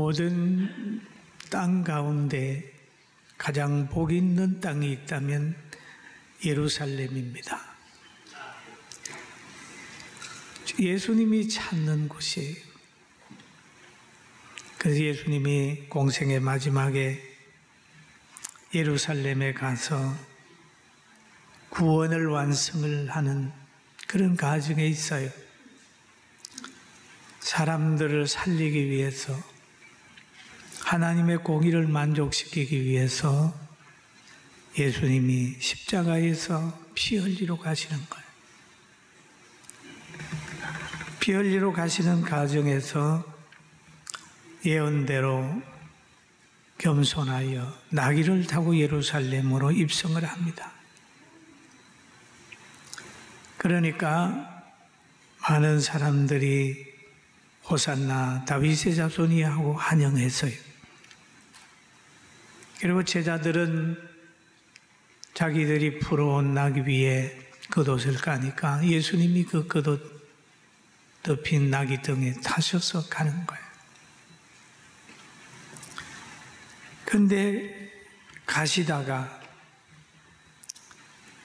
모든 땅 가운데 가장 복 있는 땅이 있다면 예루살렘입니다. 예수님이 찾는 곳이에요. 그래서 예수님이 공생의 마지막에 예루살렘에 가서 구원을 완성을 하는 그런 과정에 있어요. 사람들을 살리기 위해서, 하나님의 공의를 만족시키기 위해서 예수님이 십자가에서 피 흘리러 가시는 거예요. 피 흘리러 가시는 과정에서 예언대로 겸손하여 나귀를 타고 예루살렘으로 입성을 합니다. 그러니까 많은 사람들이 호산나 다윗의 자손이 하고 환영했어요. 그리고 제자들은 자기들이 풀어온 나귀 위에 겉옷을 까니까 예수님이 그 겉옷 덮인 나귀 등에 타셔서 가는 거예요. 그런데 가시다가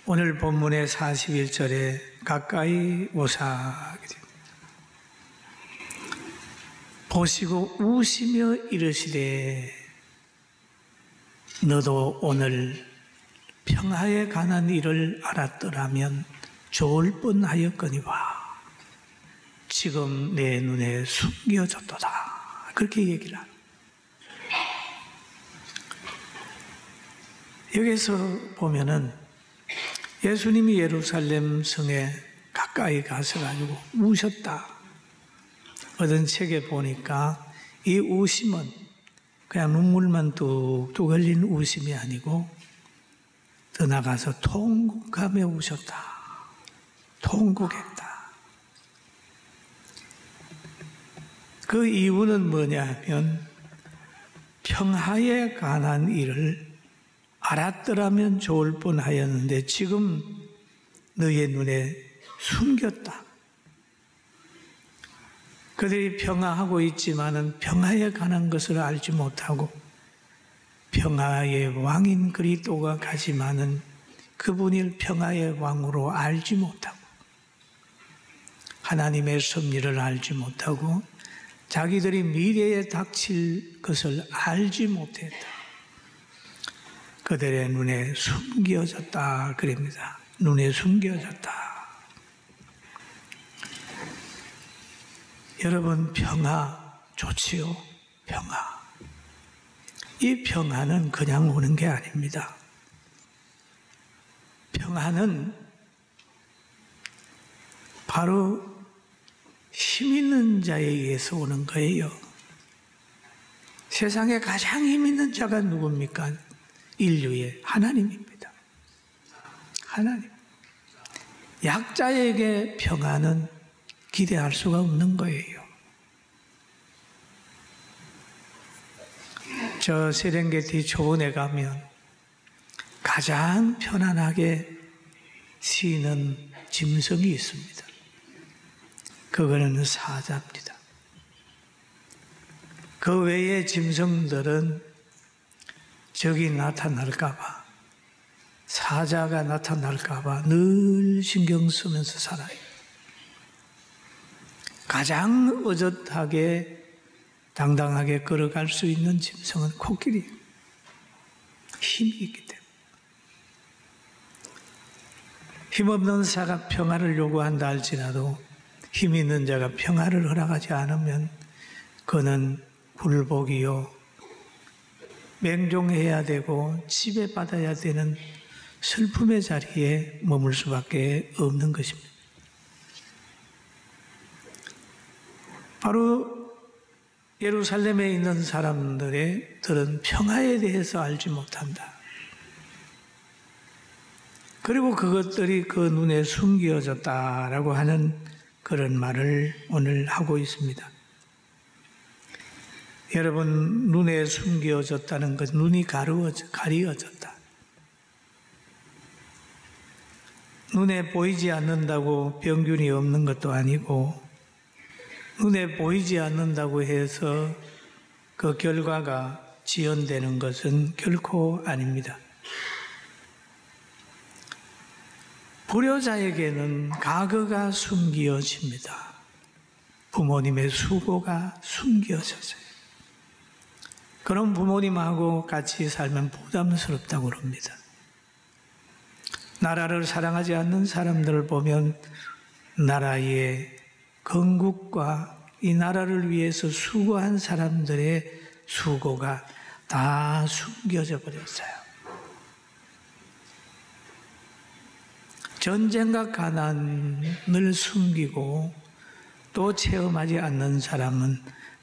오늘 본문의 41절에 가까이 오사 보시고 우시며 이르시되 너도 오늘 평화에 관한 일을 알았더라면 좋을 뻔하였거니와 지금 내 눈에 숨겨졌도다. 그렇게 얘기를 합니다. 여기서 보면은 예수님이 예루살렘 성에 가까이 가셔가지고 우셨다. 어떤 책에 보니까 이 우심은 그냥 눈물만 뚝뚝 흘린 우심이 아니고 더 나가서 통곡하며 우셨다. 통곡했다. 그 이유는 뭐냐 하면 평화에 관한 일을 알았더라면 좋을 뻔하였는데 지금 너의 눈에 숨겼다. 그들이 평화하고 있지만은 평화에 관한 것을 알지 못하고 평화의 왕인 그리스도가 가지만은 그분을 평화의 왕으로 알지 못하고 하나님의 섭리를 알지 못하고 자기들이 미래에 닥칠 것을 알지 못했다. 그들의 눈에 숨겨졌다 그럽니다. 눈에 숨겨졌다. 여러분, 평화 좋지요? 평화. 이 평화는 그냥 오는 게 아닙니다. 평화는 바로 힘 있는 자에 의해서 오는 거예요. 세상에 가장 힘 있는 자가 누굽니까? 인류의 하나님입니다. 하나님. 약자에게 평화는 기대할 수가 없는 거예요. 저 세렝게티 초원에 가면 가장 편안하게 쉬는 짐승이 있습니다. 그거는 사자입니다. 그 외의 짐승들은 적이 나타날까봐, 사자가 나타날까봐 늘 신경 쓰면서 살아요. 가장 어젓하게 당당하게 걸어갈 수 있는 짐승은 코끼리예요. 힘이 있기 때문에. 힘없는 자가 평화를 요구한다 할지라도 힘 있는 자가 평화를 허락하지 않으면 그는 굴복이요, 맹종해야 되고 지배받아야 되는 슬픔의 자리에 머물 수밖에 없는 것입니다. 바로 예루살렘에 있는 사람들은 평화에 대해서 알지 못한다. 그리고 그것들이 그 눈에 숨겨졌다라고 하는 그런 말을 오늘 하고 있습니다. 여러분, 눈에 숨겨졌다는 것, 눈이 가리워졌다. 눈에 보이지 않는다고 병균이 없는 것도 아니고 눈에 보이지 않는다고 해서 그 결과가 지연되는 것은 결코 아닙니다. 불효자에게는 과거가 숨겨집니다. 부모님의 수고가 숨겨져서요. 그런 부모님하고 같이 살면 부담스럽다고 그럽니다. 나라를 사랑하지 않는 사람들을 보면 나라의 건국과 이 나라를 위해서 수고한 사람들의 수고가 다 숨겨져 버렸어요. 전쟁과 가난을 숨기고 또 체험하지 않는 사람은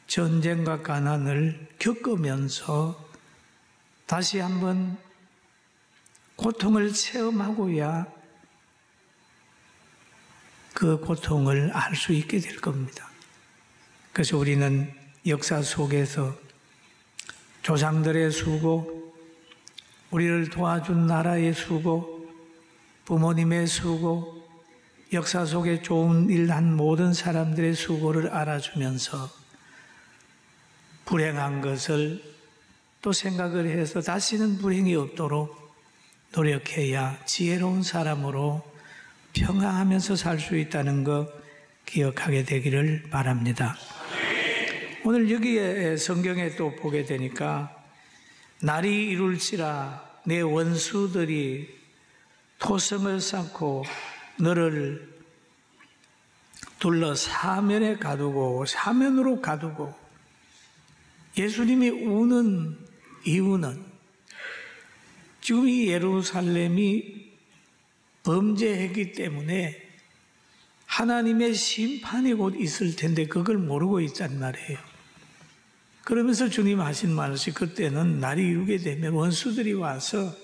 전쟁과 가난을 겪으면서 다시 한번 고통을 체험하고야 그 고통을 알 수 있게 될 겁니다. 그래서 우리는 역사 속에서 조상들의 수고, 우리를 도와준 나라의 수고, 부모님의 수고, 역사 속에 좋은 일 한 모든 사람들의 수고를 알아주면서 불행한 것을 또 생각을 해서 다시는 불행이 없도록 노력해야 지혜로운 사람으로 평화하면서 살 수 있다는 것 기억하게 되기를 바랍니다. 오늘 여기에 성경에 또 보게 되니까 날이 이룰지라 내 원수들이 토성을 쌓고 너를 둘러 사면에 가두고 사면으로 가두고 예수님이 우는 이유는 지금 이 예루살렘이 범죄했기 때문에 하나님의 심판이 곧 있을 텐데 그걸 모르고 있단 말이에요. 그러면서 주님 하신 말씀이 그때는 날이 이루게 되면 원수들이 와서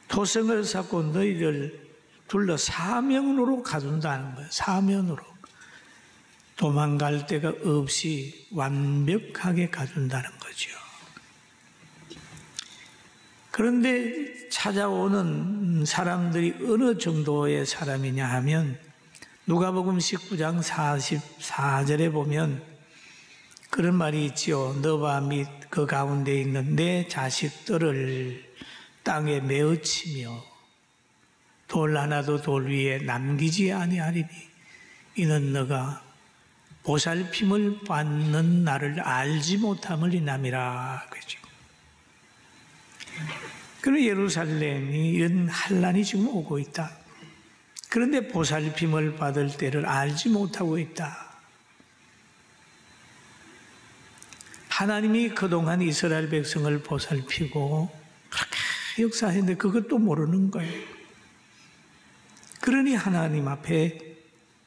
토성을 쌓고 너희를 둘러 사면으로 가둔다는 거예요. 사면으로. 도망갈 데가 없이 완벽하게 가둔다는 거죠. 그런데 찾아오는 사람들이 어느 정도의 사람이냐 하면 누가복음 19장 44절에 보면 그런 말이 있지요. 너와 및 그 가운데 있는 내 자식들을 땅에 메어치며 돌 하나도 돌 위에 남기지 아니하리니 이는 너가 보살핌을 받는 나를 알지 못함을 인함이라. 그죠? 그리고 예루살렘이 이런 환난이 지금 오고 있다. 그런데 보살핌을 받을 때를 알지 못하고 있다. 하나님이 그동안 이스라엘 백성을 보살피고 그렇게 역사했는데 그것도 모르는 거예요. 그러니 하나님 앞에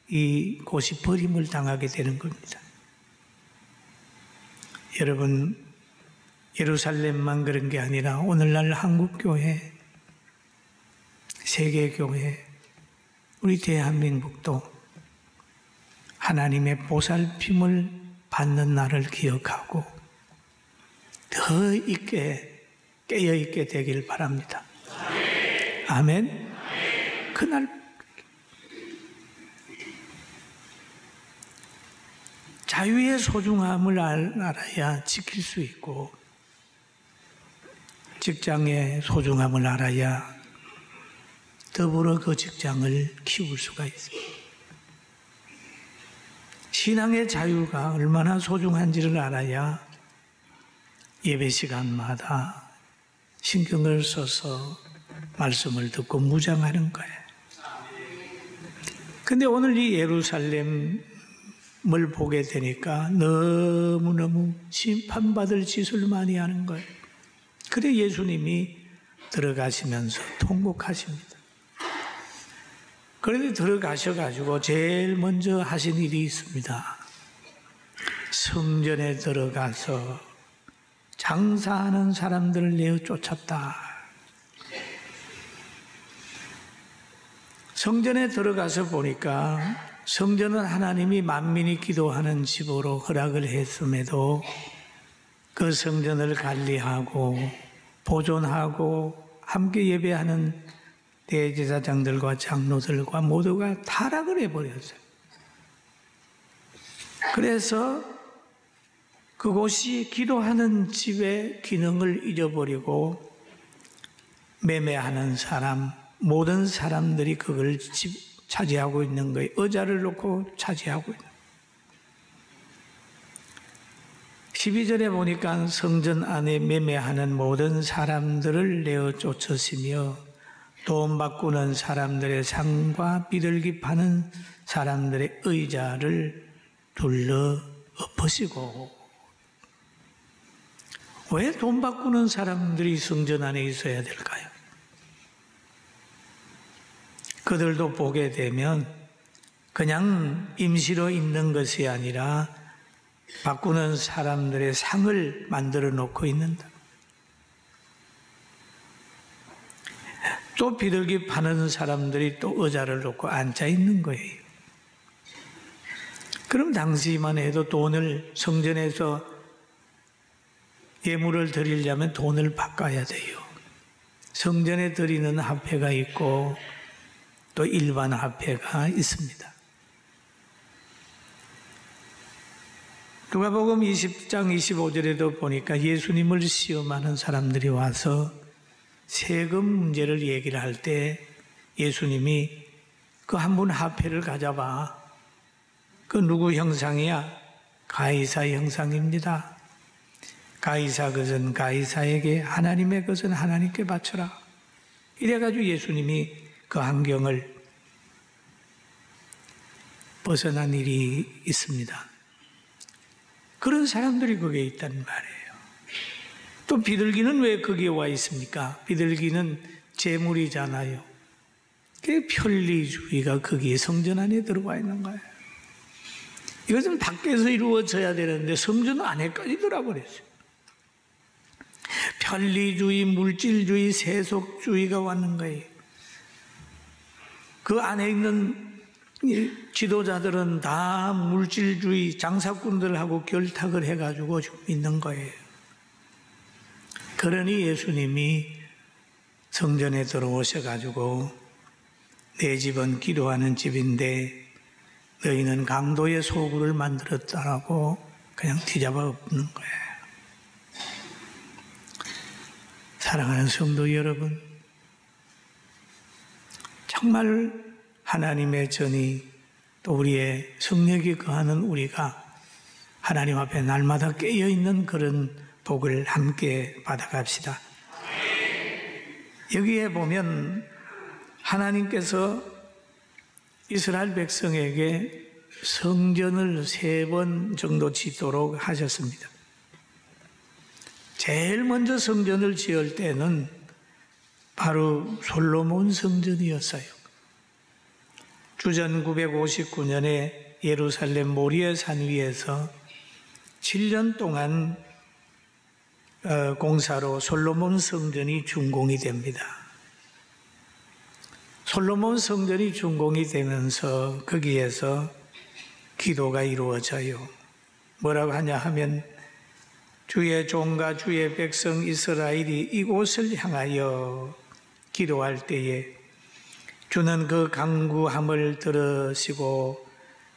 이 곳이 버림을 당하게 되는 겁니다. 여러분, 예루살렘만 그런 게 아니라 오늘날 한국교회, 세계교회, 우리 대한민국도 하나님의 보살핌을 받는 날을 기억하고 더 있게 깨어있게 되길 바랍니다. 아멘. 그날 자유의 소중함을 알아야 지킬 수 있고 직장의 소중함을 알아야 더불어 그 직장을 키울 수가 있습니다. 신앙의 자유가 얼마나 소중한지를 알아야 예배 시간마다 신경을 써서 말씀을 듣고 무장하는 거예요. 근데 오늘 이 예루살렘을 보게 되니까 너무너무 심판받을 짓을 많이 하는 거예요. 그래 예수님이 들어가시면서 통곡하십니다. 그런데 들어가셔가지고 제일 먼저 하신 일이 있습니다. 성전에 들어가서 장사하는 사람들을 내어 쫓았다. 성전에 들어가서 보니까 성전은 하나님이 만민이 기도하는 집으로 허락을 했음에도 그 성전을 관리하고 보존하고 함께 예배하는 대제사장들과 장로들과 모두가 타락을 해버렸어요. 그래서 그곳이 기도하는 집의 기능을 잊어버리고 매매하는 사람, 모든 사람들이 그걸 차지하고 있는 거예요. 의자를 놓고 차지하고 있는 거예요. 12절에 보니까 성전 안에 매매하는 모든 사람들을 내어 쫓으시며 돈 바꾸는 사람들의 상과 비둘기 파는 사람들의 의자를 둘러 엎으시고. 왜 돈 바꾸는 사람들이 성전 안에 있어야 될까요? 그들도 보게 되면 그냥 임시로 있는 것이 아니라 바꾸는 사람들의 상을 만들어 놓고 있는다. 또 비둘기 파는 사람들이 또 의자를 놓고 앉아 있는 거예요. 그럼 당시만 해도 돈을 성전에서 예물을 드리려면 돈을 바꿔야 돼요. 성전에 드리는 화폐가 있고 또 일반 화폐가 있습니다. 누가복음 20장 25절에도 보니까 예수님을 시험하는 사람들이 와서 세금 문제를 얘기를 할 때 예수님이 그 한 분 화폐를 가져봐. 그 누구 형상이야? 가이사 형상입니다. 가이사 것은 가이사에게, 하나님의 것은 하나님께 바쳐라. 이래가지고 예수님이 그 환경을 벗어난 일이 있습니다. 그런 사람들이 거기에 있단 말이에요. 또 비둘기는 왜 거기에 와 있습니까? 비둘기는 재물이잖아요. 그 편리주의가 거기에 성전 안에 들어와 있는 거예요. 이것은 밖에서 이루어져야 되는데 성전 안에까지 들어와버렸어요. 편리주의, 물질주의, 세속주의가 왔는 거예요. 그 안에 있는 지도자들은 다 물질주의 장사꾼들하고 결탁을 해가지고 지금 있는 거예요. 그러니 예수님이 성전에 들어오셔가지고 내 집은 기도하는 집인데 너희는 강도의 소굴을 만들었다라고 그냥 뒤잡아 엎는 거예요. 사랑하는 성도 여러분, 정말 하나님의 전이 또 우리의 성령이 거하는 우리가 하나님 앞에 날마다 깨어있는 그런 복을 함께 받아갑시다. 여기에 보면 하나님께서 이스라엘 백성에게 성전을 3번 정도 짓도록 하셨습니다. 제일 먼저 성전을 지을 때는 바로 솔로몬 성전이었어요. 주전 959년에 예루살렘 모리의 산 위에서 7년 동안 공사로 솔로몬 성전이 준공이 됩니다. 솔로몬 성전이 준공이 되면서 거기에서 기도가 이루어져요. 뭐라고 하냐 하면 주의 종과 주의 백성 이스라엘이 이곳을 향하여 기도할 때에 주는 그 간구함을 들으시고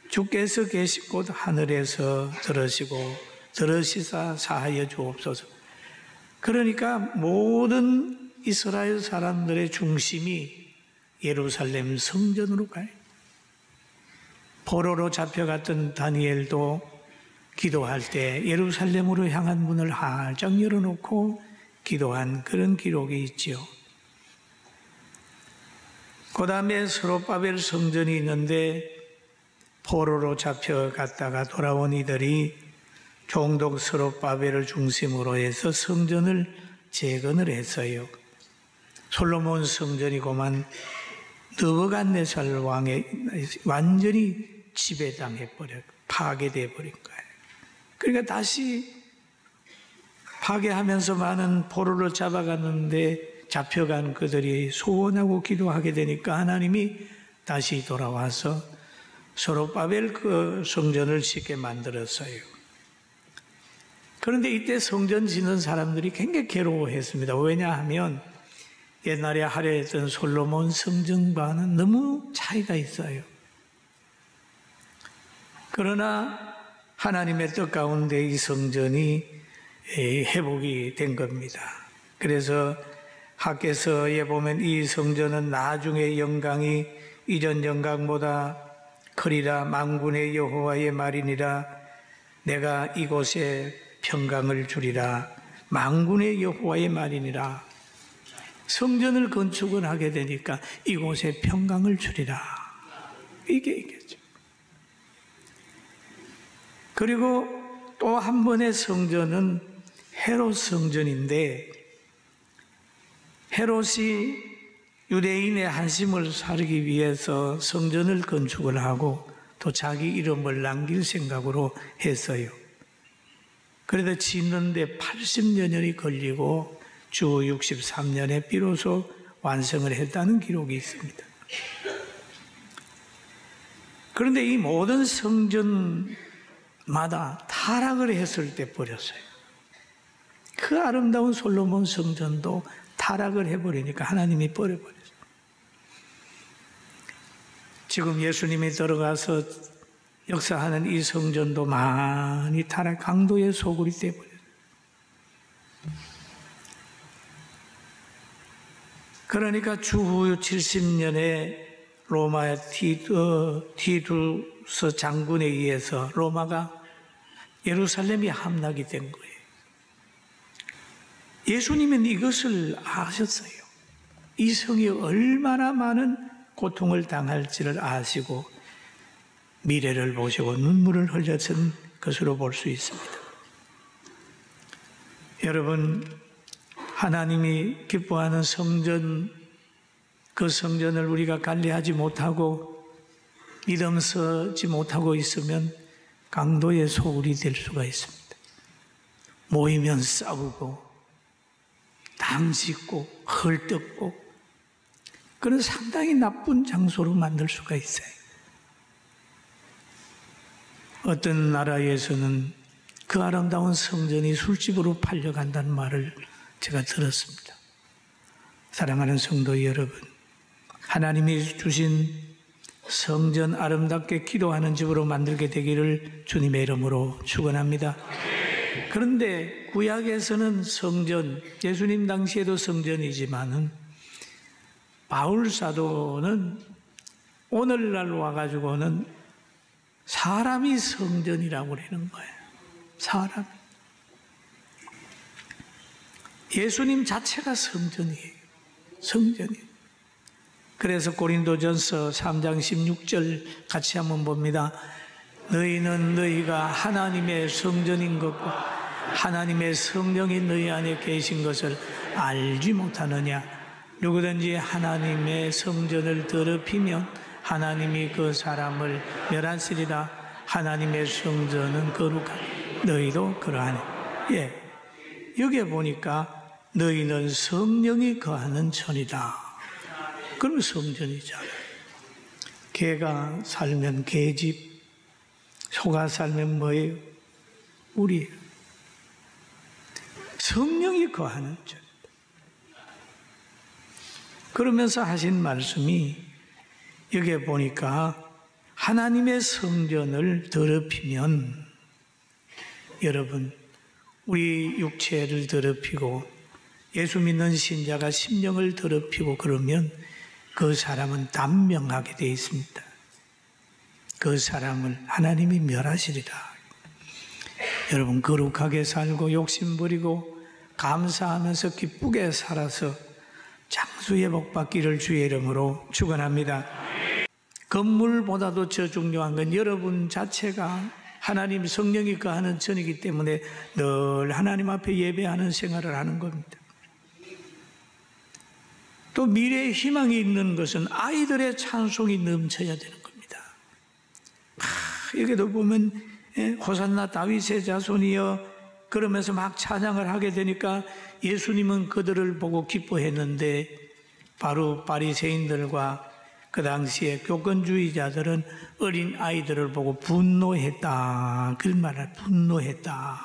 주께서 계신 곳 하늘에서 들으시사 사하여 주옵소서. 그러니까 모든 이스라엘 사람들의 중심이 예루살렘 성전으로 가요. 포로로 잡혀갔던 다니엘도 기도할 때 예루살렘으로 향한 문을 활짝 열어놓고 기도한 그런 기록이 있지요. 그 다음에 스룹바벨 성전이 있는데 포로로 잡혀갔다가 돌아온 이들이 총독 스룹바벨을 중심으로 해서 성전을 재건을 했어요. 솔로몬 성전이고만 느부갓네살 왕의 완전히 지배당해버려 파괴돼 버린 거예요. 그러니까 다시 파괴하면서 많은 포로를 잡아갔는데 잡혀간 그들이 소원하고 기도하게 되니까 하나님이 다시 돌아와서 스룹바벨 그 성전을 짓게 만들었어요. 그런데 이때 성전 짓는 사람들이 굉장히 괴로워했습니다. 왜냐하면 옛날에 하려 했던 솔로몬 성전과는 너무 차이가 있어요. 그러나 하나님의 뜻 가운데 이 성전이 회복이 된 겁니다. 그래서 학개서에 보면 이 성전은 나중에 영광이 이전 영광보다 크리라. 만군의 여호와의 말이니라. 내가 이곳에 평강을 주리라. 만군의 여호와의 말이니라. 성전을 건축을 하게 되니까 이곳에 평강을 주리라. 이게 있겠죠. 그리고 또 한 번의 성전은 헤롯 성전인데, 헤롯이 유대인의 한심을 사르기 위해서 성전을 건축을 하고 또 자기 이름을 남길 생각으로 했어요. 그래도 짓는데 80년이 걸리고 주 63년에 비로소 완성을 했다는 기록이 있습니다. 그런데 이 모든 성전마다 타락을 했을 때 버렸어요. 그 아름다운 솔로몬 성전도 타락을 해버리니까 하나님이 버려버렸어요. 지금 예수님이 들어가서 역사하는 이 성전도 많이 타락, 강도의 소굴이 되어버렸어요. 그러니까 주후 70년에 로마의 티투스 장군에 의해서 로마가 예루살렘이 함락이 된 거예요. 예수님은 이것을 아셨어요. 이 성이 얼마나 많은 고통을 당할지를 아시고 미래를 보시고 눈물을 흘렸던 것으로 볼 수 있습니다. 여러분, 하나님이 기뻐하는 성전, 그 성전을 우리가 관리하지 못하고 믿음서지 못하고 있으면 강도의 소굴이 될 수가 있습니다. 모이면 싸우고 당짓고 헐뜯고 그런 상당히 나쁜 장소로 만들 수가 있어요. 어떤 나라에서는 그 아름다운 성전이 술집으로 팔려간다는 말을 제가 들었습니다. 사랑하는 성도 여러분, 하나님이 주신 성전 아름답게 기도하는 집으로 만들게 되기를 주님의 이름으로 축원합니다. 그런데 구약에서는 성전, 예수님 당시에도 성전이지만은 바울 사도는 오늘날 와가지고는 사람이 성전이라고 그러는 거예요. 사람. 예수님 자체가 성전이에요. 성전이에요. 그래서 고린도전서 3장 16절 같이 한번 봅니다. 너희는 너희가 하나님의 성전인 것과 하나님의 성령이 너희 안에 계신 것을 알지 못하느냐. 누구든지 하나님의 성전을 더럽히면 하나님이 그 사람을 멸하시리라. 하나님의 성전은 거룩하니 너희도 그러하니. 예, 여기에 보니까 너희는 성령이 거하는 천이다. 그럼 성전이잖아요. 개가 살면 개집, 소가 살면 뭐예요? 우리 성령이 거하는 천. 그러면서 하신 말씀이 여기에 보니까 하나님의 성전을 더럽히면, 여러분, 우리 육체를 더럽히고 예수 믿는 신자가 심령을 더럽히고 그러면 그 사람은 단명하게 되어 있습니다. 그 사람을 하나님이 멸하시리라. 여러분, 거룩하게 살고 욕심 부리고 감사하면서 기쁘게 살아서 장수의 복 받기를 주의 이름으로 축원합니다. 건물보다도 더 중요한 건 여러분 자체가 하나님 성령이 거하는 천이기 때문에 늘 하나님 앞에 예배하는 생활을 하는 겁니다. 또 미래의 희망이 있는 것은 아이들의 찬송이 넘쳐야 되는 겁니다. 여기도 보면 호산나 다윗의 자손이여 그러면서 막 찬양을 하게 되니까 예수님은 그들을 보고 기뻐했는데 바로 바리새인들과 그 당시에 교권주의자들은 어린 아이들을 보고 분노했다. 그 말을 분노했다.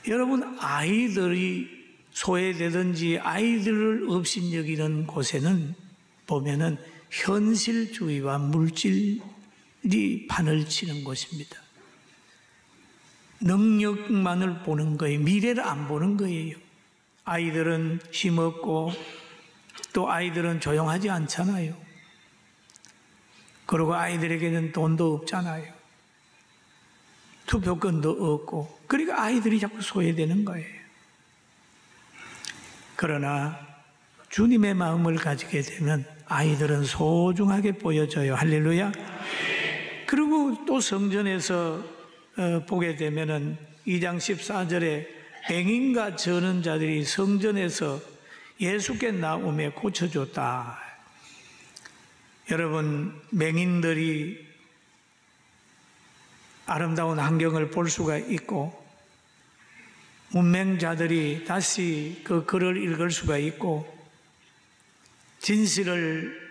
여러분, 아이들이 소외되든지 아이들을 업신여기는 곳에는 보면은 현실주의와 물질 판을 치는 곳입니다. 능력만을 보는 거예요. 미래를 안 보는 거예요. 아이들은 힘없고 또 아이들은 조용하지 않잖아요. 그리고 아이들에게는 돈도 없잖아요. 투표권도 없고, 그러니까 아이들이 자꾸 소외되는 거예요. 그러나 주님의 마음을 가지게 되면 아이들은 소중하게 보여져요. 할렐루야. 그리고 또 성전에서 보게 되면은 2장 14절에 맹인과 저는 자들이 성전에서 예수께 나오며 고쳐줬다. 여러분, 맹인들이 아름다운 환경을 볼 수가 있고, 문맹자들이 다시 그 글을 읽을 수가 있고, 진실을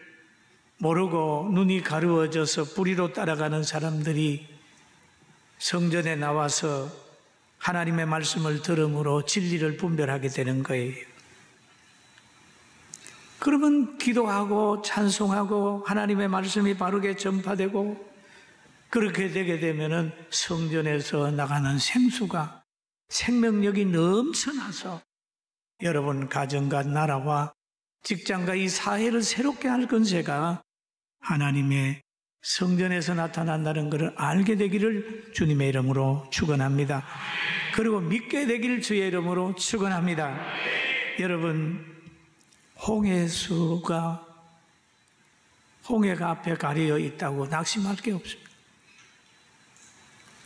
모르고 눈이 가려워져서 불의로 따라가는 사람들이 성전에 나와서 하나님의 말씀을 들음으로 진리를 분별하게 되는 거예요. 그러면 기도하고 찬송하고 하나님의 말씀이 바르게 전파되고, 그렇게 되게 되면은 성전에서 나가는 생수가, 생명력이 넘쳐나서 여러분 가정과 나라와 직장과 이 사회를 새롭게 할 권세가 하나님의 성전에서 나타난다는 것을 알게 되기를 주님의 이름으로 축원합니다. 그리고 믿게 되기를 주의 이름으로 축원합니다. 여러분, 홍해가 앞에 가려 있다고 낙심할 게 없습니다.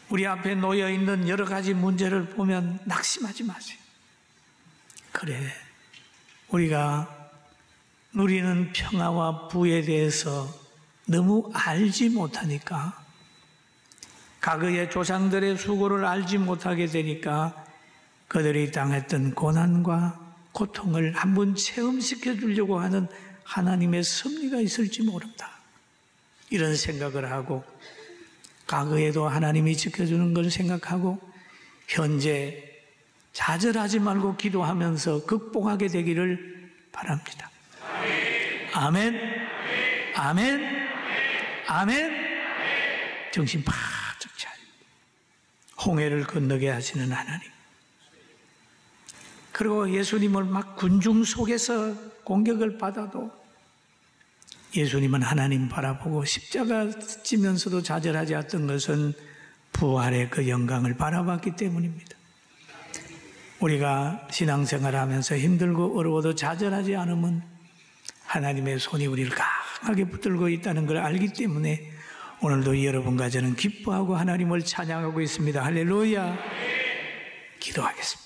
우리 앞에 놓여 있는 여러 가지 문제를 보면 낙심하지 마세요. 그래, 우리가 누리는 평화와 부에 대해서 너무 알지 못하니까, 과거의 조상들의 수고를 알지 못하게 되니까 그들이 당했던 고난과 고통을 한번 체험시켜 주려고 하는 하나님의 섭리가 있을지 모른다. 이런 생각을 하고, 과거에도 하나님이 지켜주는 걸 생각하고 현재 좌절하지 말고 기도하면서 극복하게 되기를 바랍니다. 아멘. 아멘. 아멘. 정신 바짝 차려. 홍해를 건너게 하시는 하나님. 그리고 예수님을 막 군중 속에서 공격을 받아도 예수님은 하나님 바라보고 십자가 지면서도 좌절하지 않았던 것은 부활의 그 영광을 바라봤기 때문입니다. 우리가 신앙생활을 하면서 힘들고 어려워도 좌절하지 않으면 하나님의 손이 우리를 강하게 붙들고 있다는 걸 알기 때문에 오늘도 여러분과 저는 기뻐하고 하나님을 찬양하고 있습니다. 할렐루야. 기도하겠습니다.